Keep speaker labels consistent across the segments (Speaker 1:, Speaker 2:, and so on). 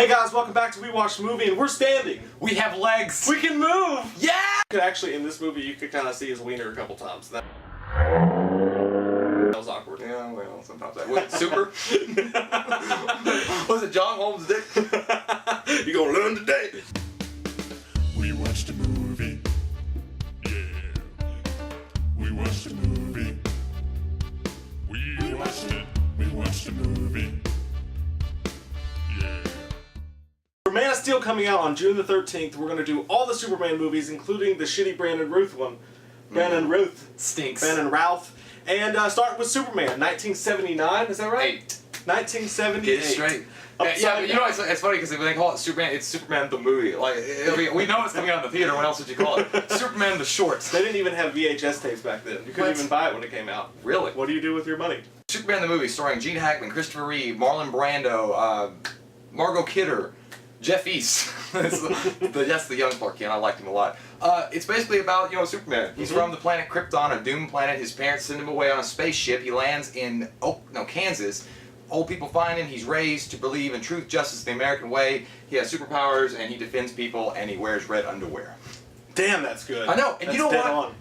Speaker 1: Hey guys, welcome back to We Watched the Movie, and we're standing.
Speaker 2: We have legs.
Speaker 1: We can move.
Speaker 2: Yeah.
Speaker 1: Actually, in this movie, you could kind of see his wiener a couple times. That was awkward.
Speaker 2: Yeah, well, sometimes that was super. Was it John Holmes' dick?
Speaker 1: You're gonna learn today.
Speaker 3: We watched a movie. Yeah. We watched a movie. We watched it. We watched a movie. Yeah.
Speaker 1: For Man of Steel coming out on June the 13th, we're gonna do all the Superman movies, including the shitty Brandon Routh one. Brandon Routh.
Speaker 2: Stinks.
Speaker 1: Brandon Routh. And start with Superman, 1979, is that right? 1978.
Speaker 2: Get it straight. Yeah, but you know, it's funny because when they call it Superman, it's Superman the movie. Like, we know it's coming out in the theater. What else would you call it? Superman the shorts.
Speaker 1: They didn't even have VHS tapes back then. You couldn't even buy it when it came out.
Speaker 2: Really?
Speaker 1: What do you do with your money?
Speaker 2: Superman the movie, starring Gene Hackman, Christopher Reeve, Marlon Brando, Margot Kidder, Jeff East. That's the young Clark Kent. I liked him a lot. It's basically about, Superman. He's from the planet Krypton, a doomed planet. His parents send him away on a spaceship. He lands in Kansas. Old people find him. He's raised to believe in truth, justice, the American way. He has superpowers, and he defends people, and he wears red underwear.
Speaker 1: Damn, that's good.
Speaker 2: I know, and
Speaker 1: that's
Speaker 2: you know
Speaker 1: dead
Speaker 2: what?
Speaker 1: On.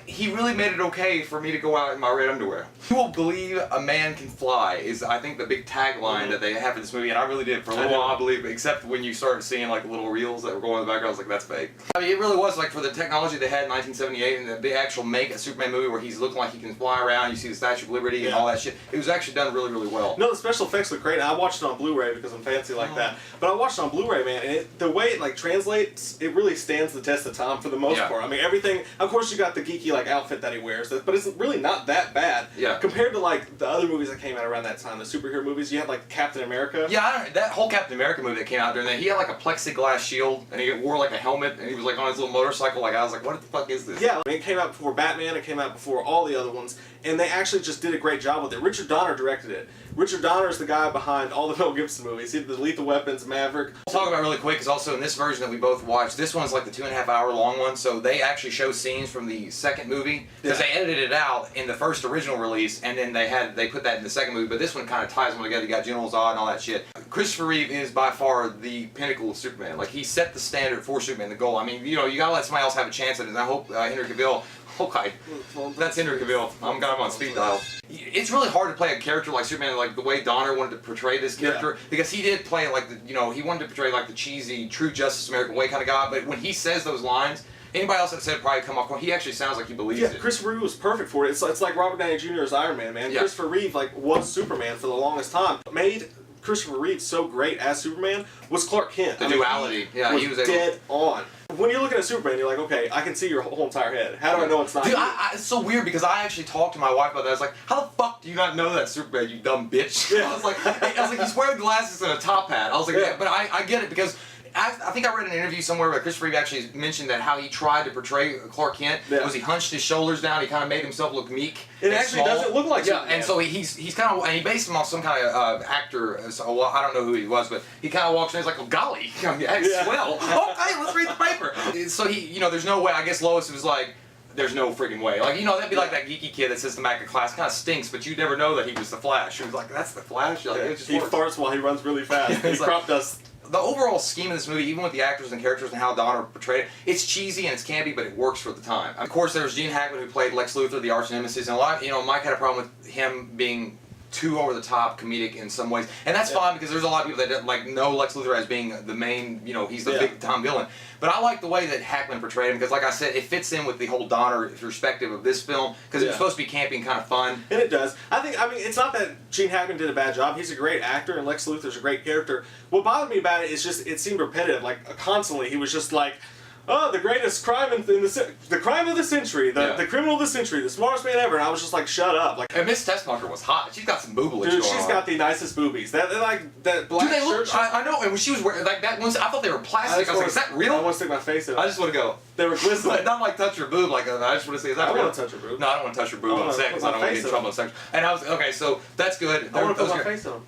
Speaker 2: He really made it okay for me to go out in my red underwear. You will believe a man can fly is, I think, the big tagline that they have in this movie, and I really did for a little while, I believe, except when you started seeing like little reels that were going in the background, I was like, that's fake. I mean, it really was like for the technology they had in 1978, and they actual make a Superman movie where he's looking like he can fly around, you see the Statue of Liberty and all that shit. It was actually done really, really well.
Speaker 1: No, the special effects look great. I watched it on Blu-ray because I'm fancy like that. But I watched it on Blu-ray, man, and the way it like translates, it really stands the test of time for the most part. I mean, everything. Of course, you got the geeky like outfit that he wears, but it's really not that bad.
Speaker 2: Yeah.
Speaker 1: Compared to like the other movies that came out around that time, the superhero movies. You had like Captain America.
Speaker 2: Yeah, that whole Captain America movie that came out during that, he had like a plexiglass shield, and he wore like a helmet, and he was like on his little motorcycle. Like I was like, what the fuck is this?
Speaker 1: Yeah, it came out before Batman. It came out before all the other ones, and they actually just did a great job with it. Richard Donner directed it. Richard Donner is the guy behind all the Mel Gibson movies. He did the Lethal Weapons, Maverick.
Speaker 2: I'll talk about really quick because also in this version that we both watched, this one's like the 2.5 hour long one, so they actually show scenes from the second movie because they edited it out in the first original release, and then they put that in the second movie. But this one kind of ties them together. You got General Zod and all that shit. Christopher Reeve is by far the pinnacle of Superman. Like he set the standard for Superman, the goal. I mean, you gotta let somebody else have a chance at it. And I hope Henry Cavill. Okay, that's Henry Cavill. I'm got him on speed dial. It's really hard to play a character like Superman, like the way Donner wanted to portray this character, because he did play like he wanted to portray like the cheesy, true justice American way kind of guy. But when he says those lines, anybody else that said it probably come off. He actually sounds like he believes it.
Speaker 1: Christopher Reeve was perfect for it. It's like Robert Downey Jr. as Iron Man, man. Yeah. Christopher Reeve was Superman for the longest time. What made Christopher Reeve so great as Superman was Clark Kent.
Speaker 2: The duality. He was
Speaker 1: dead on. When you're looking at Superman, you're like, okay, I can see your whole entire head. How do I know it's not you?
Speaker 2: It's so weird because I actually talked to my wife about that. I was like, how the fuck do you not know that's Superman, you dumb bitch?
Speaker 1: Yeah.
Speaker 2: I was like, he's wearing glasses and a top hat. I was like, yeah, but I get it because I think I read an interview somewhere where Christopher Reeve actually mentioned that how he tried to portray Clark Kent was he hunched his shoulders down, he kind of made himself look meek.
Speaker 1: It actually doesn't look like
Speaker 2: Superman. And so he's kind of, and he based him on some kind of actor, so I don't know who he was, but he kind of walks in and he's like, oh, golly, swell. Okay, let's read the paper. So there's no way, I guess Lois was like, there's no friggin' way. Like, that'd be like that geeky kid that says the Mac of class kind of stinks, but you never know that he was the Flash. He was like, that's the Flash? Like, it just
Speaker 1: he
Speaker 2: works.
Speaker 1: farts while he runs really fast. He crop dusts.
Speaker 2: The overall scheme of this movie, even with the actors and characters and how Donner portrayed it, it's cheesy and it's campy, but it works for the time. Of course, there's Gene Hackman who played Lex Luthor, the arch nemesis, and a lot. Mike had a problem with him being too over the top comedic in some ways, and that's fine because there's a lot of people that know Lex Luthor as being the main, he's the big time villain. But I like the way that Hackman portrayed him because, like I said, it fits in with the whole Donner perspective of this film because it's supposed to be campy and kind of fun.
Speaker 1: And it does. I mean, it's not that Gene Hackman did a bad job. He's a great actor, and Lex Luthor's a great character. What bothered me about it is just it seemed repetitive. Like constantly, he was just like, oh, the greatest crime the crime of the century, the criminal of the century, the smartest man ever, and I was just like, shut up. Like,
Speaker 2: and Miss Tessmacher was hot. She's got some boobage going on.
Speaker 1: Dude, she's got the nicest boobies. That black shirt.
Speaker 2: I know, and when she was wearing like that one, I thought they were plastic. I was like, is that real?
Speaker 1: I want to stick my face in it.
Speaker 2: I just want to go.
Speaker 1: They were glistening.
Speaker 2: Not like touch her boob. Like I just want to say, is that real?
Speaker 1: I want to touch her boob.
Speaker 2: No, I don't want to touch her boob on set because I don't want to get in trouble on set. And I was okay, so that's good.
Speaker 1: I want to put my face in them.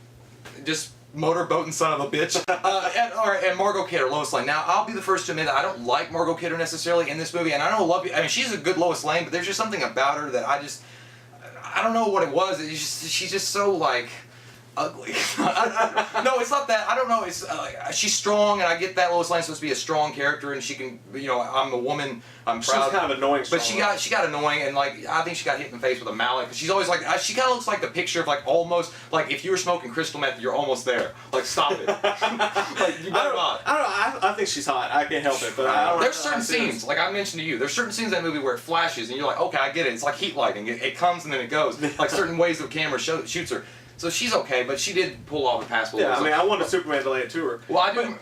Speaker 2: Just motorboating son of a bitch. And Margot Kidder, Lois Lane. Now, I'll be the first to admit that I don't like Margot Kidder necessarily in this movie, and I mean, she's a good Lois Lane, but there's just something about her that I don't know what it was. She's just so like, ugly. No, it's not that. I don't know. It's she's strong, and I get that Lois Lane's supposed to be a strong character, and she can, you know, I'm a woman. I'm proud.
Speaker 1: She's kind of annoying.
Speaker 2: But she got annoying, and like I think she got hit in the face with a mallet because she's always like she kind of looks like the picture of like almost like if you were smoking crystal meth, you're almost there. Like stop it. Like you better not.
Speaker 1: I don't know. I think she's hot. I can't help it. But I don't
Speaker 2: There's certain scenes, like I mentioned to you, there's certain scenes in that movie where it flashes, and you're like, okay, I get it. It's like heat lighting. It comes and then it goes. Like certain ways the camera shoots her. So she's okay, but she did pull off a passable.
Speaker 1: Yeah, I mean, I wanted Superman to lay it to her.
Speaker 2: Well, I do.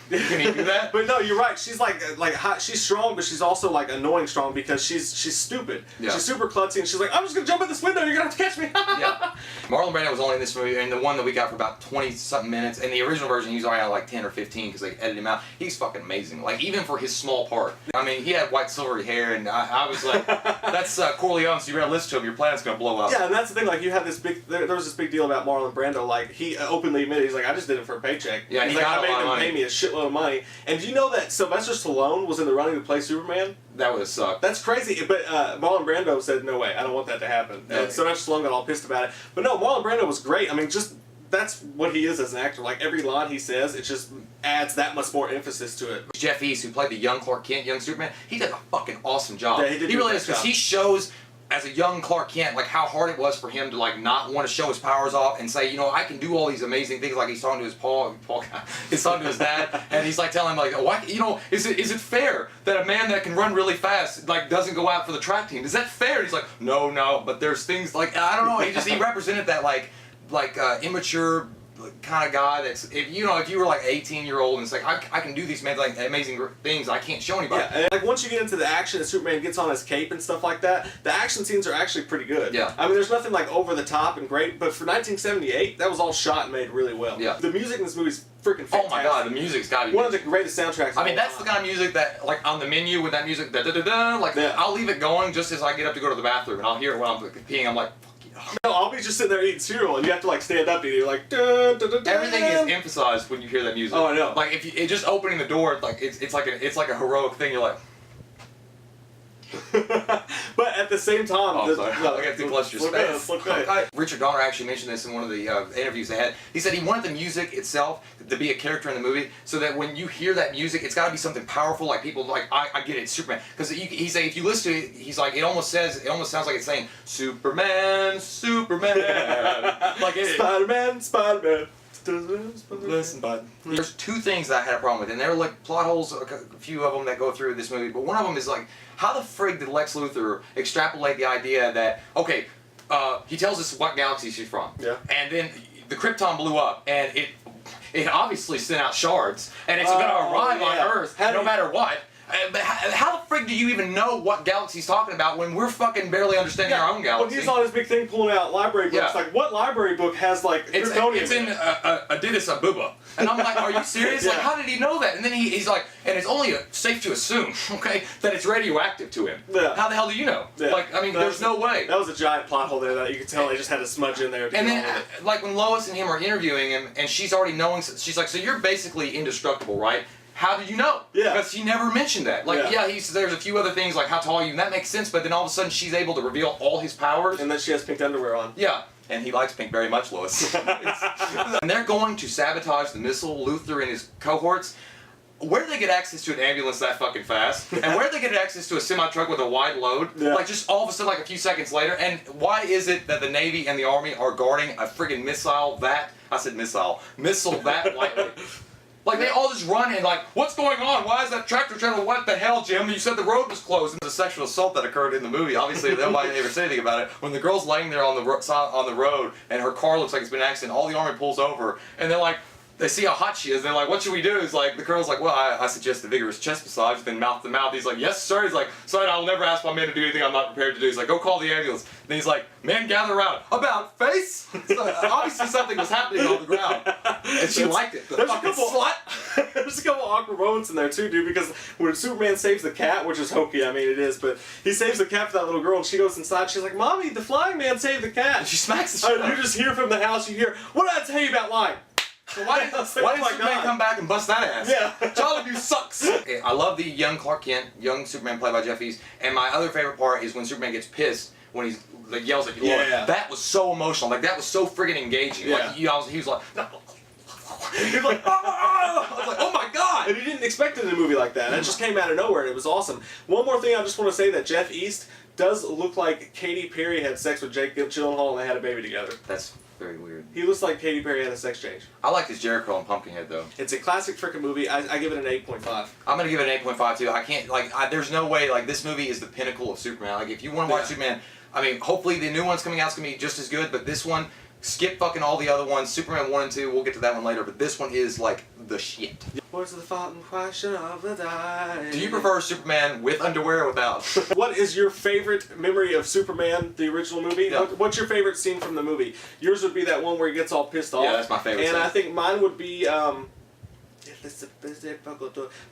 Speaker 2: Can he do that?
Speaker 1: But no, you're right. She's like hot. She's strong, but she's also like annoying strong because she's stupid.
Speaker 2: Yeah.
Speaker 1: She's super klutzy, and she's like, I'm just gonna jump in this window. You're gonna have to catch me.
Speaker 2: Yeah. Marlon Brando was only in this movie, and the one that we got for about 20-something minutes. In the original version, he was only at like 10 or 15 because they edited him out. He's fucking amazing. Like even for his small part. I mean, he had white silvery hair, and I was like, that's Corleone. So you better listen to him. Your planet's gonna blow up.
Speaker 1: Yeah, and that's the thing. Like you had this big. There was this big deal about Marlon Brando. Like he openly admitted, he's like, I just did it for a paycheck.
Speaker 2: Yeah,
Speaker 1: he's
Speaker 2: he
Speaker 1: like,
Speaker 2: got
Speaker 1: I made
Speaker 2: a lot of
Speaker 1: them
Speaker 2: money.
Speaker 1: pay me a shitload of money. And do you know that Sylvester Stallone was in the running to play Superman?
Speaker 2: That would have sucked.
Speaker 1: That's crazy, but Marlon Brando said, no way, I don't want that to happen.
Speaker 2: Yeah.
Speaker 1: And Sylvester Stallone got all pissed about it. But no, Marlon Brando was great. I mean, just, that's what he is as an actor. Like, every line he says, it just adds that much more emphasis to it.
Speaker 2: Jeff East, who played the young Clark Kent, young Superman, he did a fucking awesome job.
Speaker 1: Yeah, he did do
Speaker 2: really
Speaker 1: a
Speaker 2: is,
Speaker 1: good
Speaker 2: because
Speaker 1: job.
Speaker 2: he shows, as a young Clark Kent, like how hard it was for him to like not want to show his powers off and say, you know, I can do all these amazing things. Like he's talking to his he's talking to his dad, and he's like telling him like, why, you know, is it fair that a man that can run really fast like doesn't go out for the track team? Is that fair? And he's like, no, but there's things like I don't know. He represented that like immature kind of guy that's if you were like 18-year-old and it's like I can do these amazing things I can't show anybody.
Speaker 1: Yeah, and like once you get into the action and Superman gets on his cape and stuff like that, the action scenes are actually pretty good.
Speaker 2: Yeah.
Speaker 1: I mean, there's nothing like over the top and great, but for 1978, that was all shot and made really well.
Speaker 2: Yeah.
Speaker 1: The music in this movie is freaking fantastic.
Speaker 2: Oh my god, the music's gotta be
Speaker 1: one of the greatest soundtracks.
Speaker 2: I mean, that's the kind of music that, like, on the menu with that music, da-da-da-da, like,
Speaker 1: Yeah.
Speaker 2: I'll leave it going just as I get up to go to the bathroom, and I'll hear it when I'm peeing. I'm like, fuck yeah.
Speaker 1: No, I'll be just sitting there eating cereal, and you have to like stand up and you're like, dun, dun, dun, dun.
Speaker 2: Everything is emphasized when you hear that music.
Speaker 1: Oh, I know.
Speaker 2: Like, if just opening the door, like, it's like a heroic thing. You're like,
Speaker 1: But at the same time,
Speaker 2: oh, sorry. I got too close to your space.
Speaker 1: Okay.
Speaker 2: Richard Donner actually mentioned this in one of the interviews they had. He said he wanted the music itself to be a character in the movie, so that when you hear that music, it's got to be something powerful. Like people like, I get it, Superman. Because he said if you listen to it, he's like, it almost sounds like it's saying Superman, Superman. Like it.
Speaker 1: Spider-Man, Spider-Man.
Speaker 2: Listen, bud. There's two things that I had a problem with, and there were like plot holes, a few of them that go through this movie, but one of them is like, how the frig did Lex Luthor extrapolate the idea that, okay, he tells us what galaxy she's from,
Speaker 1: Yeah.
Speaker 2: and then the Krypton blew up, and it obviously sent out shards, and it's going to arrive on Earth no matter what. But how the frig do you even know what galaxy he's talking about when we're fucking barely understanding our own galaxy?
Speaker 1: Well, he's on his big thing pulling out library books.
Speaker 2: Yeah.
Speaker 1: Like, what library book has, like,
Speaker 2: It's
Speaker 1: Kryptonian
Speaker 2: in Addis Ababa. And I'm like, are you serious?
Speaker 1: Yeah.
Speaker 2: Like, how did he know that? And then he's like, and it's only safe to assume, okay, that it's radioactive to him.
Speaker 1: Yeah.
Speaker 2: How the hell do you know?
Speaker 1: Yeah.
Speaker 2: Like, I mean, there's no way.
Speaker 1: That was a giant plot hole there that you could tell they just had to smudge in there to
Speaker 2: And
Speaker 1: get
Speaker 2: then,
Speaker 1: on with it.
Speaker 2: like, when Lois and him are interviewing him, and she's already knowing, she's like, so you're basically indestructible, right? How did you know?
Speaker 1: Yeah.
Speaker 2: Because she never mentioned that. Like,
Speaker 1: Yeah.
Speaker 2: there's a few other things, like how tall are you, and that makes sense, but then all of a sudden she's able to reveal all his powers.
Speaker 1: And then she has pink underwear on.
Speaker 2: Yeah. And he likes pink very much, Lois. And they're going to sabotage the missile, Luthor and his cohorts. Where do they get access to an ambulance that fucking fast? And where do they get access to a semi-truck with a wide load?
Speaker 1: Yeah.
Speaker 2: Like, just all of a sudden, like a few seconds later. And why is it that the Navy and the Army are guarding a friggin' missile that lightly? Like, they all just run and like, what's going on? Why is that tractor trailer? What the hell, Jim? You said the road was closed. And the sexual assault that occurred in the movie, obviously, nobody ever said anything about it. When the girl's laying there on the road and her car looks like it's been an accident, all the Army pulls over and they're like, they see how hot she is. They're like, what should we do? He's like, the girl's like, well, I suggest a vigorous chest massage, then mouth to mouth. He's like, yes, sir. He's like, sorry, I'll never ask my men to do anything I'm not prepared to do. He's like, go call the ambulance. Then he's like, men, gather around. About face? So, obviously something was happening on the ground. And she liked it. The fucking slut.
Speaker 1: There's a couple awkward moments in there too, dude, because when Superman saves the cat, which is hokey, I mean it is, but he saves the cat for that little girl and she goes inside, she's like, Mommy, the flying man saved the cat.
Speaker 2: And she smacks the shit out of
Speaker 1: You
Speaker 2: her.
Speaker 1: just hear from the house, you hear, what did I tell you about lying?
Speaker 2: So why did
Speaker 1: Oh
Speaker 2: Superman
Speaker 1: my God.
Speaker 2: come back and bust that ass?
Speaker 1: Yeah.
Speaker 2: Child abuse sucks. I love the young Clark Kent, young Superman played by Jeff East, and my other favorite part is when Superman gets pissed when he's like yells at you.
Speaker 1: Yeah.
Speaker 2: That was so emotional. Like that was so friggin' engaging.
Speaker 1: Yeah.
Speaker 2: Like he was like, no. He was like, I was like, oh my god!
Speaker 1: And he didn't expect it in a movie like that. It just came out of nowhere, and it was awesome. One more thing I just want to say, that Jeff East does look like Katy Perry had sex with Jake Gyllenhaal and they had a baby together.
Speaker 2: That's very weird.
Speaker 1: He looks like Katy Perry had a sex change.
Speaker 2: I like this Jericho and Pumpkinhead though.
Speaker 1: It's a classic freaking movie. I give it an 8.5.
Speaker 2: I'm gonna give it an 8.5 too. I can't there's no way this movie is the pinnacle of Superman. Like if you want to watch Superman, I mean hopefully the new one's coming out is gonna be just as good, but this one, skip fucking all the other ones. Superman 1 and 2, we'll get to that one later, but this one is like the shit.
Speaker 1: What's the fucking question of the day?
Speaker 2: Do you prefer Superman with underwear or without?
Speaker 1: What is your favorite memory of Superman, the original movie?
Speaker 2: Yeah.
Speaker 1: What's your favorite scene from the movie? Yours would be that one where he gets all pissed off.
Speaker 2: Yeah, that's my favorite
Speaker 1: And
Speaker 2: scene.
Speaker 1: I think mine would be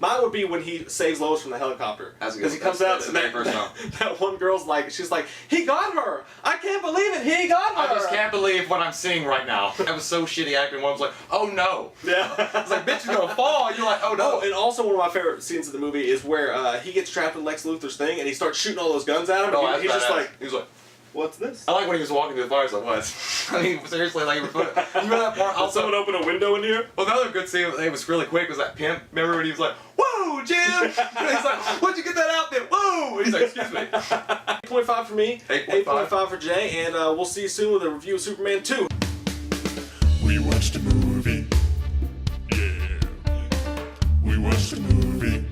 Speaker 1: mine would be when he saves Lois from the helicopter.
Speaker 2: That's a good.
Speaker 1: Because he comes out
Speaker 2: that's
Speaker 1: and
Speaker 2: the very first song.
Speaker 1: that one girl's like, she's like, he got her. I can't believe it. He got her.
Speaker 2: I just can't believe what I'm seeing right now. That was so shitty acting. One was like, oh no.
Speaker 1: Yeah.
Speaker 2: It's like, bitch, you're gonna fall. And you're like, oh no.
Speaker 1: Oh, and also one of my favorite scenes of the movie is where he gets trapped in Lex Luthor's thing and he starts shooting all those guns at him.
Speaker 2: Oh,
Speaker 1: And he's just like,
Speaker 2: he was like,
Speaker 1: what's this?
Speaker 2: I like when he was walking through the fire. It's like, what? I mean, seriously, like, you remember that part?
Speaker 1: Did
Speaker 2: Also,
Speaker 1: someone open a window in here?
Speaker 2: well, the other good scene, it was really quick, was that pimp. Remember when he was like, whoa, Jim? And he's like, where'd you get that outfit? Whoa! And he's like, excuse me.
Speaker 1: 8.5 for me, 8.5 for Jay, and we'll see you soon with a review of Superman 2.
Speaker 3: We watched a movie. Yeah. We watched a movie.